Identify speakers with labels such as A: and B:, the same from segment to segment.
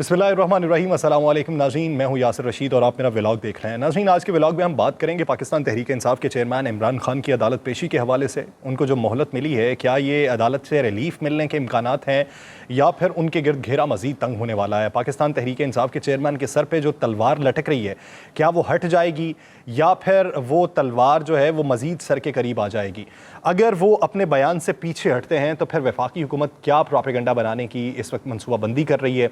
A: बिस्मिल्लाहिर्रहमानिर्रहीम। अस्सलाम वालेकुम नाज़रीन, मैं हूं यासिर रशीद और आप मेरा व्लॉग देख रहे हैं। नाज़रीन, आज के व्लॉग में हम बात करेंगे पाकिस्तान तहरीक इंसाफ के चेयरमैन इमरान खान की अदालत पेशी के हवाले से। उनको जो मोहलत मिली है, क्या ये अदालत से रिलीफ मिलने के इम्कानात हैं या फिर उनके गिर्द घेरा मजीद तंग होने वाला है। पाकिस्तान तहरीक इंसाफ के चेयरमैन के सर पर जो तलवार लटक रही है, क्या वो हट जाएगी या फिर वो तलवार जो है वो मजीद सर के करीब आ जाएगी। अगर वो अपने बयान से पीछे हटते हैं तो फिर वफाकी हुकूमत क्या प्रोपेगेंडा बनाने की इस वक्त मनसूबाबंदी कर रही है।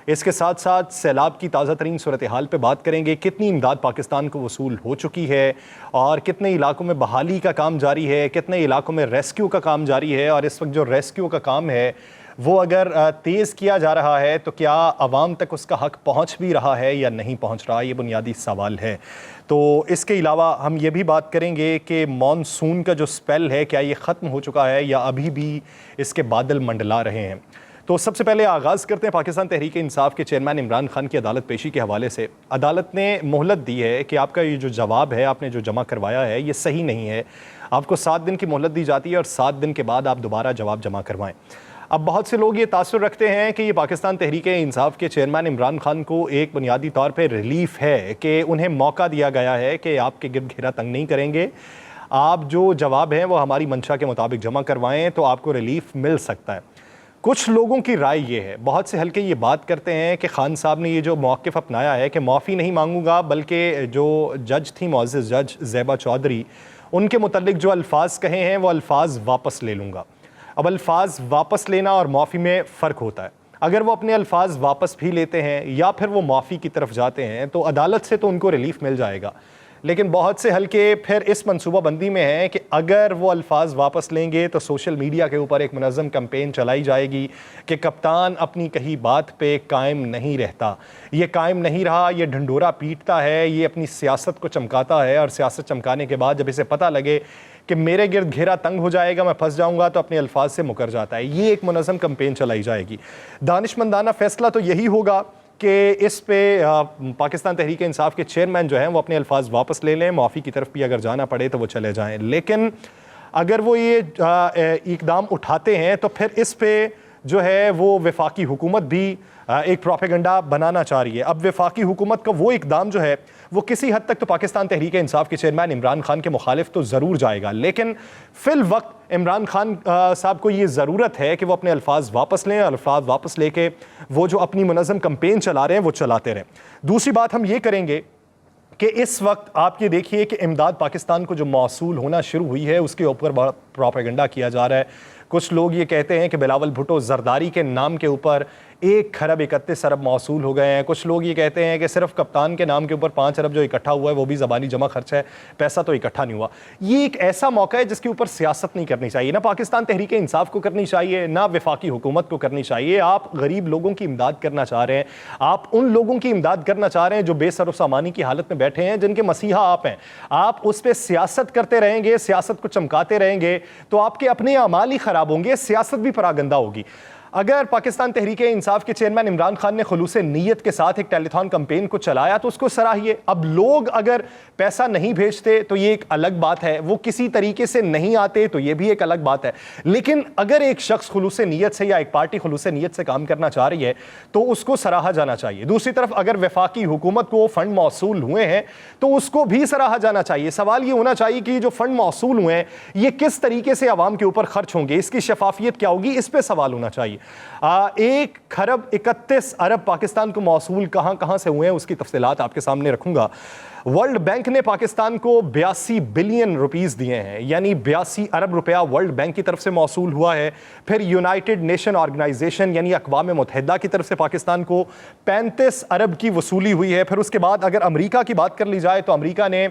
A: इसके साथ साथ सैलाब की ताज़ा तरीन सूरत हाल पर बात करेंगे, कितनी इमदाद पाकिस्तान को वसूल हो चुकी है और कितने इलाकों में बहाली का काम जारी है, कितने इलाकों में रेस्क्यू का काम जारी है। और इस वक्त जो रेस्क्यू का काम है वो अगर तेज़ किया जा रहा है तो क्या आवाम तक उसका हक पहुंच भी रहा है या नहीं पहुंच रहा, ये बुनियादी सवाल है। तो इसके अलावा हम ये भी बात करेंगे कि मॉनसून का जो स्पेल है, क्या ये ख़त्म हो चुका है या अभी भी इसके बादल मंडला रहे हैं। तो सबसे पहले आगाज़ करते हैं पाकिस्तान तहरीक इंसाफ के चेयरमैन इमरान खान की अदालत पेशी के हवाले से। अदालत ने मोहलत दी है कि आपका ये जो जवाब है, आपने जो जमा करवाया है, ये सही नहीं है। आपको 7 दिन की मोहलत दी जाती है और 7 दिन के बाद आप दोबारा जवाब जमा करवाएं। अब बहुत से लोग ये तासुर रखते हैं कि ये पाकिस्तान तहरीक इंसाफ के चेयरमैन इमरान खान को एक बुनियादी तौर पर रिलीफ है कि उन्हें मौका दिया गया है कि आपके गिर्द घेरा तंग नहीं करेंगे, आप जो जवाब हैं वो हमारी मंशा के मुताबिक जमा करवाएं तो आपको रिलीफ मिल सकता है। कुछ लोगों की राय ये है, बहुत से हल्के ये बात करते हैं कि खान साहब ने ये जो मौक़िफ़ अपनाया है कि माफ़ी नहीं मांगूंगा, बल्कि जो जज थी मुअज़्ज़ज़ जज ज़ेबा चौधरी, उनके मुतल्लिक जो अल्फाज कहे हैं वो अल्फाज वापस ले लूँगा। अब अल्फाज वापस लेना और माफ़ी में फ़र्क होता है। अगर वो अपने अल्फाज वापस भी लेते हैं या फिर वो माफ़ी की तरफ जाते हैं तो अदालत से तो उनको रिलीफ मिल जाएगा। लेकिन बहुत से हल्के फिर इस मनसूबाबंदी में हैं कि अगर वो अल्फाज वापस लेंगे तो सोशल मीडिया के ऊपर एक मुनज़्ज़म कैंपेन चलाई जाएगी कि कप्तान अपनी कही बात पे कायम नहीं रहता। ये कायम नहीं रहा, ये ढंढोरा पीटता है, ये अपनी सियासत को चमकाता है और सियासत चमकाने के बाद जब इसे पता लगे कि मेरे गिर्द घेरा तंग हो जाएगा, मैं फंस जाऊंगा, तो अपने अल्फाज से मुकर जाता है। ये एक मुनज़्ज़म कैंपेन चलाई जाएगी। दानिशमंदाना फैसला तो यही होगा कि इस पे पाकिस्तान तहरीक इंसाफ के चेयरमैन जो हैं वो अपने अल्फाज वापस ले लें, माफ़ी की तरफ भी अगर जाना पड़े तो वो चले जाएं। लेकिन अगर वो ये इकदाम उठाते हैं तो फिर इस पे जो है वो वफाकी हुकूमत भी एक प्रोपेगेंडा बनाना चाह रही है। अब वफाकी हुकूमत का वो इकदाम जो है वो किसी हद तक तो पाकिस्तान तहरीक इंसाफ के चेयरमैन इमरान खान के मुखालिफ तो ज़रूर जाएगा, लेकिन फिल वक्त इमरान खान साहब को ये ज़रूरत है कि वो अपने अल्फाज वापस लें, अल्फाज वापस लेके वो जो अपनी मुनज़्ज़म कैंपेन चला रहे हैं वो चलाते रहें। दूसरी बात हम ये करेंगे कि इस वक्त आप ये देखिए कि इमदाद पाकिस्तान को जो मौसूल होना शुरू हुई है उसके ऊपर बड़ा प्रोपेगेंडा किया जा रहा है। कुछ लोग ये कहते हैं कि बिलावल भुट्टो जरदारी के नाम के ऊपर 1 खरब 31 अरब मौसूल हो गए हैं। कुछ लोग ये कहते हैं कि सिर्फ कप्तान के नाम के ऊपर 5 अरब जो इकट्ठा हुआ है वो भी ज़बानी जमा खर्च है, पैसा तो इकट्ठा नहीं हुआ। ये एक ऐसा मौका है जिसके ऊपर सियासत नहीं करनी चाहिए, ना पाकिस्तान तहरीक इंसाफ को करनी चाहिए, ना वफाकी हुकूमत को करनी चाहिए। आप गरीब लोगों की इमदाद करना चाह रहे हैं, आप उन लोगों की इमदाद करना चाह रहे हैं जो बेसर सामानी की हालत में बैठे हैं, जिनके मसीहा आप हैं। आप उस पर सियासत करते रहेंगे, सियासत को चमकाते रहेंगे तो आपके अपने अमाल ही ख़राब होंगे, सियासत भी परागंदा होगी। अगर पाकिस्तान तहरीक इंसाफ के चेयरमैन इमरान खान ने खुलूसे नीयत के साथ एक टेलीथॉन कैंपेन को चलाया तो उसको सराहिए। अब लोग अगर पैसा नहीं भेजते तो ये एक अलग बात है, वो किसी तरीके से नहीं आते तो ये भी एक अलग बात है। लेकिन अगर एक शख्स खुलूसे नीयत से या एक पार्टी खुलूसे नीयत से काम करना चाह रही है तो उसको सराहा जाना चाहिए। दूसरी तरफ अगर वफाकी हुकूमत को फंड मौसूल हुए हैं तो उसको भी सराहा जाना चाहिए। सवाल ये होना चाहिए कि जो फंड मौसूल हुए हैं ये किस तरीके से आवाम के ऊपर खर्च होंगे, इसकी शफाफियत क्या होगी, इस पर सवाल होना चाहिए। 1 खरब 31 अरब पाकिस्तान को मौसूल कहां कहां से हुए हैं उसकी तफसीलात आपके सामने रखूंगा। वर्ल्ड बैंक ने पाकिस्तान को 82 बिलियन रुपीस दिए हैं, यानी 82 अरब रुपया वर्ल्ड बैंक की तरफ से मौसूल हुआ है। फिर यूनाइटेड नेशन ऑर्गेनाइजेशन यानी अक़वाम मुत्तहिदा की तरफ से पाकिस्तान को 35 अरब की वसूली हुई है। फिर उसके बाद अगर अमरीका की बात कर ली जाए तो अमरीका ने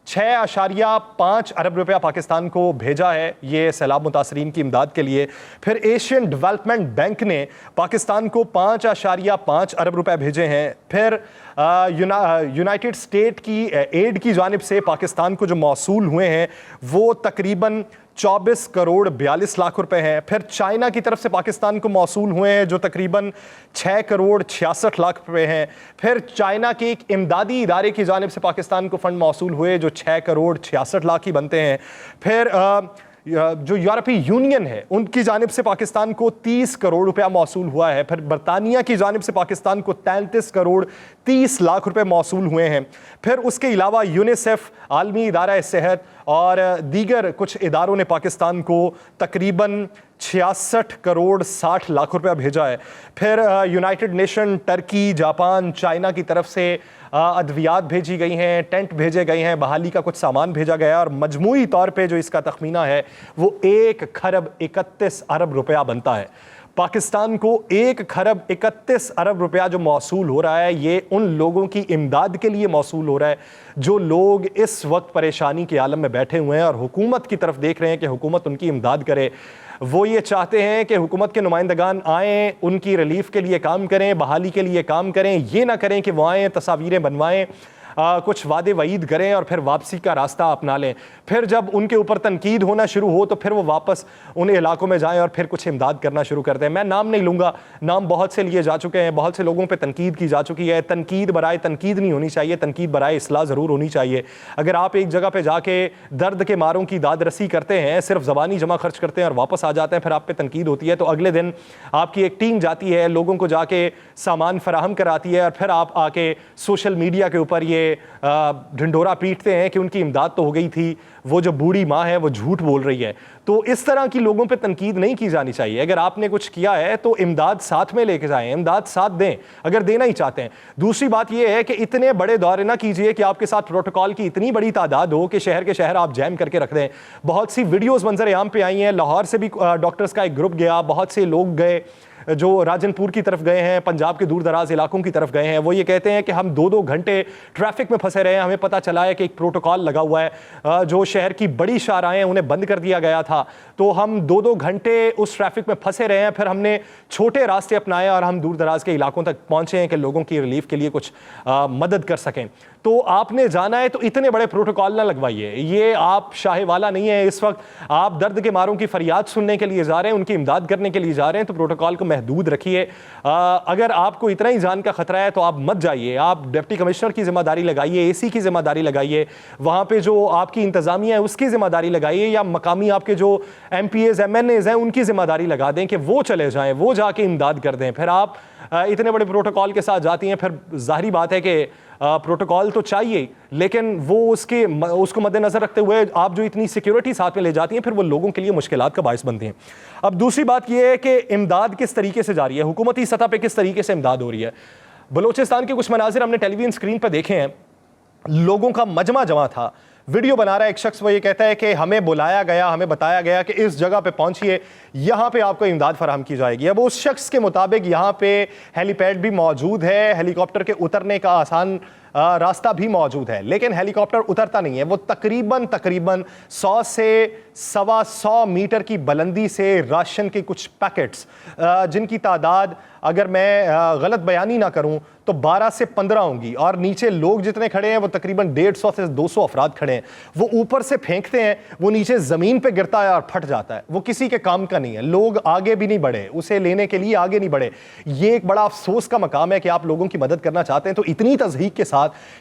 A: 6.5 अरब रुपया पाकिस्तान को भेजा है ये सैलाब मुतासरीन की इमदाद के लिए। फिर एशियन डेवलपमेंट बैंक ने पाकिस्तान को 5.5 अरब रुपए भेजे हैं। फिर यूनाइटेड स्टेट की एड की जानिब से पाकिस्तान को जो मौसूल हुए हैं वो तकरीबन 24 करोड़ 42 लाख रुपए हैं। फिर चाइना की तरफ से पाकिस्तान को मौसूल हुए हैं जो तकरीबन 6 करोड़ 66 लाख रुपए हैं। फिर चाइना के एक इमदादी इदारे की जानिब से पाकिस्तान को फंड मौसूल हुए जो 6 करोड़ 66 लाख ही बनते हैं। फिर जो यूरोपीय यूनियन है उनकी जानिब से पाकिस्तान को 30 करोड़ रुपया मौसूल हुआ है। फिर बरतानिया की जानिब से पाकिस्तान को 33 करोड़ 30 लाख रुपए मौसूल हुए हैं। फिर उसके अलावा यूनिसेफ, आलमी इदारा सेहत और दीगर कुछ इदारों ने पाकिस्तान को तकरीबन 66 करोड़ 60 लाख रुपया भेजा है। फिर United nation, Turkey, Japan, China की तरफ से अद्वियात भेजी गई हैं, टेंट भेजे गए हैं, बहाली का कुछ सामान भेजा गया है और मजमूई तौर पे जो इसका तखमीना है वो 1 खरब 31 अरब रुपया बनता है। पाकिस्तान को 1 खरब 31 अरब रुपया जो मौसूल हो रहा है, ये उन लोगों की इमदाद के लिए मौसूल हो रहा है जो लोग इस वक्त परेशानी के आलम में बैठे हुए हैं और हुकूमत की तरफ देख रहे हैं कि हुकूमत उनकी इमदाद करे। वो ये चाहते हैं कि हुकूमत के नुमाइंदगान आएँ, उनकी रिलीफ के लिए काम करें, बहाली के लिए काम करें। ये ना करें कि वो आएँ, तस्वीरें बनवाएं, कुछ वादे वईद करें और फिर वापसी का रास्ता अपना लें। फिर जब उनके ऊपर तनकीद होना शुरू हो तो फिर वो वापस उन इलाकों में जाएं और फिर कुछ इमदाद करना शुरू कर दें। मैं नाम नहीं लूँगा, नाम बहुत से लिए जा चुके हैं, बहुत से लोगों पे तनकीद की जा चुकी है। तनकीद बराए तनकीद नहीं होनी चाहिए, तनकीद बराए इस्लाह ज़रूर होनी चाहिए। अगर आप एक जगह पर जाके दर्द के मारों की दाद रसी करते हैं, सिर्फ ज़बानी जमा खर्च करते हैं और वापस आ जाते हैं, फिर आप पे तनकीद होती है, तो अगले दिन आपकी एक टीम जाती है, लोगों को जाके सामान फराहम कराती है और फिर आप आके सोशल मीडिया के ऊपर ये ढिंढोरा पीटते हैं कि उनकी इमदाद तो हो गई थी, वो जो बूढ़ी माँ है वो झूठ बोल रही है। तो इस तरह की लोगों पे तनकीद नहीं की जानी चाहिए। अगर आपने कुछ किया है तो इमदाद साथ में लेके जाएं, इमदाद साथ दें अगर देना ही चाहते हैं। दूसरी बात यह है कि इतने बड़े दौरे ना कीजिए कि आपके साथ प्रोटोकॉल की इतनी बड़ी तादाद हो कि शहर के शहर आप जैम करके रख दें। बहुत सी वीडियोस मंजर आम पे आई हैं, लाहौर से भी डॉक्टर्स का एक ग्रुप गया, बहुत से लोग गए जो राजनपुर की तरफ गए हैं, पंजाब के दूर दराज इलाकों की तरफ गए हैं। वो ये कहते हैं कि हम 2-2 घंटे ट्रैफिक में फंसे रहे हैं। हमें पता चला है कि एक प्रोटोकॉल लगा हुआ है, जो शहर की बड़ी शाहराहें उन्हें बंद कर दिया गया था, तो हम 2-2 घंटे उस ट्रैफिक में फंसे रहे हैं। फिर हमने छोटे रास्ते अपनाए और हम दूर दराज के इलाकों तक पहुंचे हैं कि लोगों की रिलीफ के लिए कुछ मदद कर सकें। तो आपने जाना है तो इतने बड़े प्रोटोकॉल ना लगवाइए। ये आप शाहे वाला नहीं है। इस वक्त आप दर्द के मारों की फरियाद सुनने के लिए जा रहे हैं, उनकी इमदाद करने के लिए जा रहे हैं, तो प्रोटोकॉल को महदूद रखिए। अगर आपको इतना ही जान का खतरा है तो आप मत जाइए। आप डिप्टी कमिश्नर की जिम्मेदारी लगाइए, एसी की जिम्मेदारी लगाइए, वहाँ पे जो आपकी इंतजामिया है उसकी जिम्मेदारी लगाइए, या मकामी आपके जो MPAs MNAs हैं उनकी जिम्मेदारी लगा दें कि वो चले जाएं, वो जाके इमदाद कर दें। फिर आप इतने बड़े प्रोटोकॉल के साथ जाती हैं, फिर जाहिर बात है कि प्रोटोकॉल तो चाहिए, लेकिन वो उसको मद्देनजर रखते हुए आप जो इतनी सिक्योरिटी साथ में ले जाती हैं, फिर वो लोगों के लिए मुश्किलात का बायस बनती हैं। अब दूसरी बात यह है कि इमदाद किस तरीके से जा रही है, हुकूमती सतह पे किस तरीके से इमदाद हो रही है। बलूचिस्तान के कुछ मनाजिर हमने टेलीविजन स्क्रीन पर देखे हैं, लोगों का मजमा जमा था, वीडियो बना रहा है एक शख्स, वो ये कहता है कि हमें बुलाया गया, हमें बताया गया कि इस जगह पे पहुंचिए, यहाँ पे आपको इमदाद फराहम की जाएगी। अब उस शख्स के मुताबिक यहाँ पे हेलीपैड भी मौजूद है, हेलीकॉप्टर के उतरने का आसान रास्ता भी मौजूद है, लेकिन हेलीकॉप्टर उतरता नहीं है। वो तकरीबन 100 से 125 मीटर की बुलंदी से राशन के कुछ पैकेट्स, जिनकी तादाद अगर मैं गलत बयानी ना करूं तो 12 से 15 होंगी, और नीचे लोग जितने खड़े हैं वो तकरीबन 150 से 200 अफराद खड़े हैं। वो ऊपर से फेंकते हैं, वो नीचे ज़मीन पे गिरता है और फट जाता है। वो किसी के काम का नहीं है। लोग आगे भी नहीं बढ़े, उसे लेने के लिए आगे नहीं बढ़े। ये एक बड़ा अफसोस का मकाम है कि आप लोगों की मदद करना चाहते हैं तो इतनी तज़हीक के साथ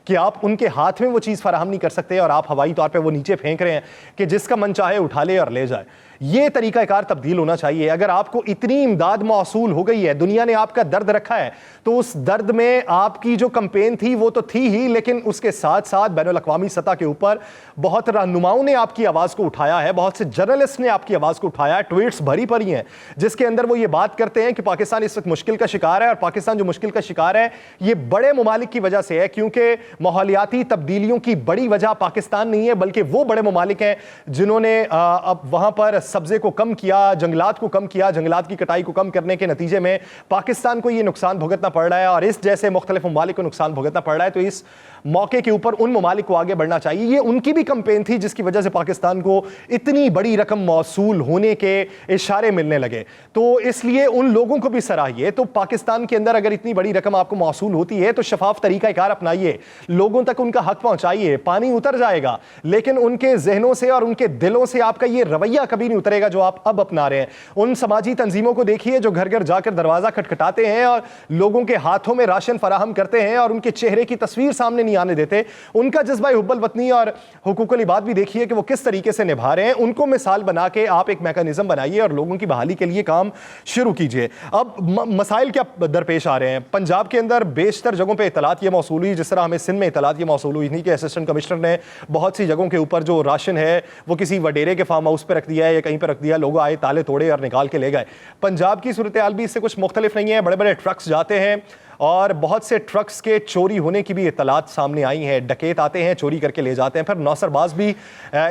A: कि आप उनके हाथ में वो चीज़ फराहम नहीं कर सकते, और आप हवाई तौर पर वो नीचे फेंक रहे हैं कि जिसका मन चाहे उठा ले और ले जाए। ये तरीकाकार तब्दील होना चाहिए। अगर आपको इतनी इमदाद मौसूल हो गई है, दुनिया ने आपका दर्द रखा है, तो उस दर्द में आपकी जो कैंपेन थी वो तो थी ही, लेकिन उसके साथ साथ बैनुल अक़वामी सतह के ऊपर बहुत रहनुमाओं ने आपकी आवाज़ को उठाया है, बहुत से जर्नलिस्ट ने आपकी आवाज़ को उठाया है। ट्वीट्स भरी पड़ी हैं जिसके अंदर वो ये बात करते हैं कि पाकिस्तान इस वक्त मुश्किल का शिकार है, और पाकिस्तान जो मुश्किल का शिकार है ये बड़े ममालिक की वजह से है, क्योंकि माहौलियाती तब्दीलियों की बड़ी वजह पाकिस्तान नहीं है बल्कि वो बड़े ममालिक हैं जिन्होंने अब वहाँ पर सब्जे को कम किया, जंगलात को कम किया, जंगलात की कटाई को कम करने के नतीजे में पाकिस्तान को ये नुकसान भुगतना पड़ रहा है, और इस जैसे मुख्तलिफ ममालिक को नुकसान भुगतना पड़ रहा है। तो इस मौके के ऊपर उन ममालिक को आगे बढ़ना चाहिए। ये उनकी भी कैंपेन थी जिसकी वजह से पाकिस्तान को इतनी बड़ी रकम मौसूल होने के इशारे मिलने लगे, तो इसलिए उन लोगों को भी सराहिए। तो पाकिस्तान के अंदर अगर इतनी बड़ी रकम आपको मौसूल होती है तो शफाफ तरीकाकार अपनाइए, लोगों तक उनका हक पहुंचाइए। पानी उतर जाएगा, लेकिन उनके जहनों से और उनके दिलों से आपका ये रवैया कभी नहीं उतरेगा जो आप अब अपना रहे हैं। उन समाजी तंजीमों को देखिए जो घर घर जाकर दरवाजा खटखटाते हैं और लोगों के हाथों में राशन फराहम करते हैं और उनके चेहरे की तस्वीर सामने नहीं आने देते। उनका जज्बा हुब्बुल वतनी और हुकूकुल इबाद भी देखिए कि वो किस तरीके से निभा रहे हैं। उनको मिसाल बना के आप एक मैकेनिज्म बनाइए और लोगों की बहाली के लिए काम शुरू कीजिए। अब मसाइल क्या दरपेश आ रहे हैं? पंजाब के अंदर बेशतर जगहों पर इतलात ये मौसूल हुई, जिस तरह हमें सिंध में इतलात ये मौसूल हुई थी कि असिस्टेंट कमिश्नर ने बहुत सी जगहों के ऊपर जो राशन है वो किसी वडेरे के फार्म हाउस पर रख दिया है या कहीं पर रख दिया, लोग आए ताले तोड़े और निकाल के ले गए। पंजाब की सूरत हाल भी इससे कुछ मुख्तलिफ नहीं है। बड़े बड़े ट्रक्स जाते हैं और बहुत से ट्रक्स के चोरी होने की भी इतलात सामने आई हैं। डकैत आते हैं, चोरी करके ले जाते हैं। फिर नौसरबाज भी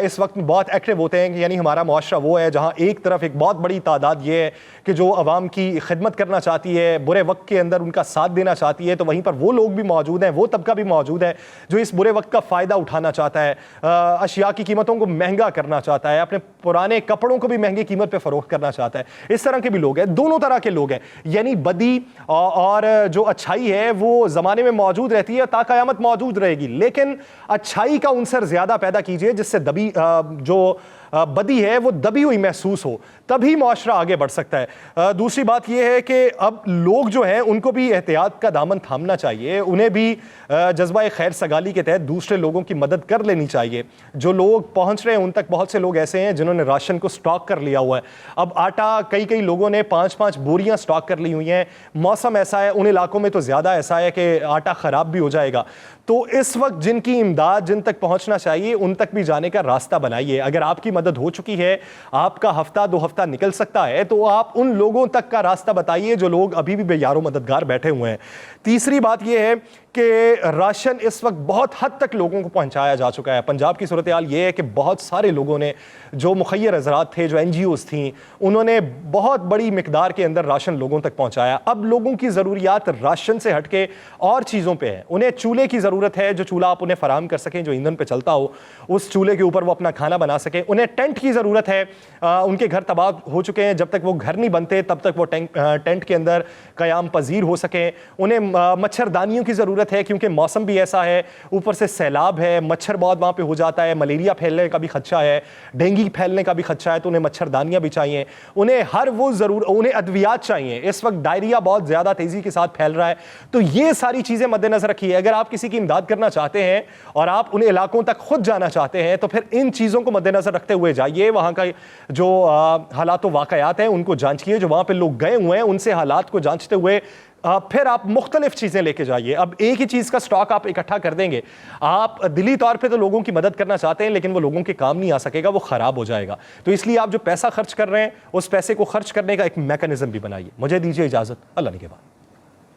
A: इस वक्त बहुत एक्टिव होते हैं कि यानी हमारा मुआशरा वो है जहां एक तरफ एक बहुत बड़ी तादाद ये है कि जो अवाम की खिदमत करना चाहती है, बुरे वक्त के अंदर उनका साथ देना चाहती है, तो वहीं पर वो लोग भी मौजूद हैं, वो तबका भी मौजूद है जो इस बुरे वक्त का फ़ायदा उठाना चाहता है, अशिया की कीमतों को महंगा करना चाहता है, अपने पुराने कपड़ों को भी महंगी कीमत पर फ़रोख्त करना चाहता है। इस तरह के भी लोग हैं, दोनों तरह के लोग हैं। यानी बदी और जो अच्छाई है वो ज़माने में मौजूद रहती है, ता क़यामत मौजूद रहेगी, लेकिन अच्छाई का उनसर ज़्यादा पैदा कीजिए जिससे जो बदी है वो दबी हुई महसूस हो, तभी मुआशरा आगे बढ़ सकता है। दूसरी बात यह है कि अब लोग जो हैं उनको भी एहतियात का दामन थामना चाहिए, उन्हें भी जज्बा खैर सगाली के तहत दूसरे लोगों की मदद कर लेनी चाहिए। जो लोग पहुंच रहे हैं उन तक बहुत से लोग ऐसे हैं जिन्होंने राशन को स्टॉक कर लिया हुआ है। अब आटा कई लोगों ने 5-5 बोरियां स्टॉक कर ली हुई हैं। मौसम ऐसा है, उन इलाकों में तो ज़्यादा ऐसा है कि आटा ख़राब भी हो जाएगा। तो इस वक्त जिनकी इमदाद जिन तक पहुंचना चाहिए उन तक भी जाने का रास्ता बनाइए। अगर आपकी मदद हो चुकी है, आपका हफ्ता 2 हफ्ता निकल सकता है, तो आप उन लोगों तक का रास्ता बताइए जो लोग अभी भी बेयारो मददगार बैठे हुए हैं। तीसरी बात यह है कि राशन इस वक्त बहुत हद तक लोगों को पहुंचाया जा चुका है। पंजाब की सूरत हाल ये है कि बहुत सारे लोगों ने, जो मुखय्यर हज़रात थे, जो NGOs थी, उन्होंने बहुत बड़ी मिकदार के अंदर राशन लोगों तक पहुंचाया। अब लोगों की ज़रूरियात राशन से हटके और चीज़ों पे है। उन्हें चूल्हे की ज़रूरत है, जो चूल्हा आप उन्हें फराहम कर सकें, जो ईंधन पे चलता हो, उस चूल्हे के ऊपर वो अपना खाना बना सकें। उन्हें टेंट की ज़रूरत है, उनके घर तबाह हो चुके हैं, जब तक वो घर नहीं बनते तब तक वो टेंट के अंदर क़याम पजीर हो सकें। उन्हें मच्छरदानियों की ज़रूरत है क्योंकि मौसम भी ऐसा है, ऊपर से सैलाब है, मच्छर बहुत वहाँ पे हो जाता है, मलेरिया फैलने का भी खदशा है, डेंगू फैलने का भी खदशा है, तो उन्हें मच्छरदानियाँ भी चाहिए। उन्हें हर वो उन्हें अद्वियात चाहिए। इस वक्त डायरिया बहुत ज़्यादा तेज़ी के साथ फैल रहा है। तो ये सारी चीज़ें मद्देनज़र रखिए। अगर आप किसी की इमदाद करना चाहते हैं और आप उन इलाकों तक खुद जाना चाहते हैं तो फिर इन चीज़ों को मद्देनज़र रखते हुए जाइए। वहाँ का जो हालात व वाक़यात हैं उनको जांचिए, जो वहाँ पे लोग गए हुए हैं उनसे हालात को जांचते हुए फिर आप मुख्तलिफ चीज़ें लेके जाइए। अब एक ही चीज़ का स्टॉक आप इकट्ठा कर देंगे, आप दिली तौर पे तो लोगों की मदद करना चाहते हैं लेकिन वो लोगों के काम नहीं आ सकेगा, वो ख़राब हो जाएगा। तो इसलिए आप जो पैसा खर्च कर रहे हैं उस पैसे को खर्च करने का एक मैकेनिज्म भी बनाइए। मुझे दीजिए इजाज़त, अल्लाह ने के बाद।